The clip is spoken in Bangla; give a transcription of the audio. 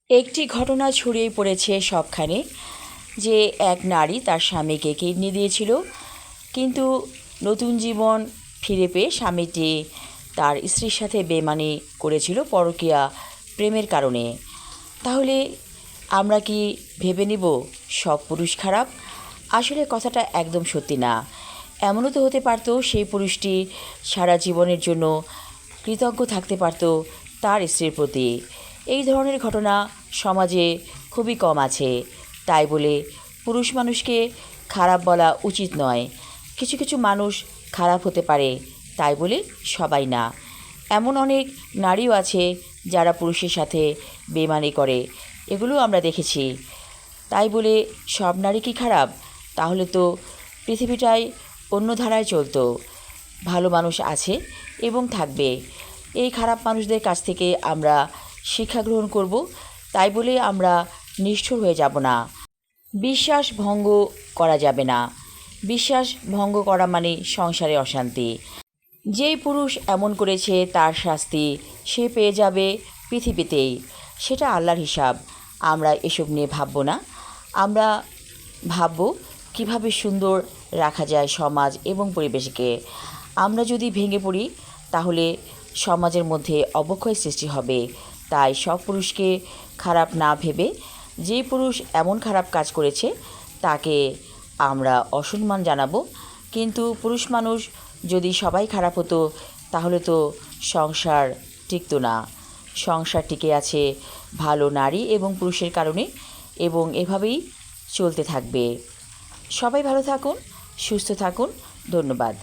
একটি ঘটনা ছড়িয়ে পড়েছে সবখানে যে এক নারী তার স্বামীকে কিডনি দিয়েছিল, কিন্তু নতুন জীবন ফিরে পেয়ে স্বামীটি তার স্ত্রীর সাথে বেইমানি করেছিল পরকীয়া প্রেমের কারণে। তাহলে আমরা কি ভেবে নিব সব পুরুষ খারাপ? আসলে কথাটা একদম সত্যি না। এমনও তো হতে পারতো সেই পুরুষটি সারা জীবনের জন্য কৃতজ্ঞ থাকতে পারত তার স্ত্রীর প্রতি। এই ধরনের ঘটনা সমাজে খুবই কম আছে, তাই বলে পুরুষ মানুষকে খারাপ বলা উচিত নয়। কিছু কিছু মানুষ খারাপ হতে পারে, তাই বলে সবাই না। এমন অনেক নারীও আছে যারা পুরুষের সাথে বেইমানি করে, এগুলো আমরা দেখেছি। তাই বলে সব নারী কি খারাপ? তাহলে তো পৃথিবীটাই অন্য ধারায় চলতো। ভালো মানুষ আছে এবং থাকবে। এই খারাপ মানুষদের কাছ থেকে আমরা শিক্ষা গ্রহণ করব, তাই বলে আমরা নিষ্ঠুর হয়ে যাব না। বিশ্বাস ভঙ্গ করা যাবে না। বিশ্বাস ভঙ্গ করা মানে সংসারে অশান্তি। যেই পুরুষ এমন করেছে তার শাস্তি সে পেয়ে যাবে পৃথিবীতেই, সেটা আল্লাহর হিসাব। আমরা এসব নিয়ে ভাবব না। আমরা ভাবব কিভাবে সুন্দর রাখা যায় সমাজ এবং পরিবেশকে। আমরা যদি ভেঙে পড়ি তাহলে সমাজের মধ্যে অবক্ষয় সৃষ্টি হবে। তাই সব পুরুষকে খারাপ না ভেবে যে পুরুষ এমন খারাপ কাজ করেছে তাকে আমরা অসম্মান জানাবো। কিন্তু পুরুষ মানুষ যদি সবাই খারাপ হতো তাহলে তো সংসার টিকতো না। সংসার টিকে আছে ভালো নারী এবং পুরুষের কারণে, এবং এভাবেই চলতে থাকবে। সবাই ভালো থাকুন, সুস্থ থাকুন। ধন্যবাদ।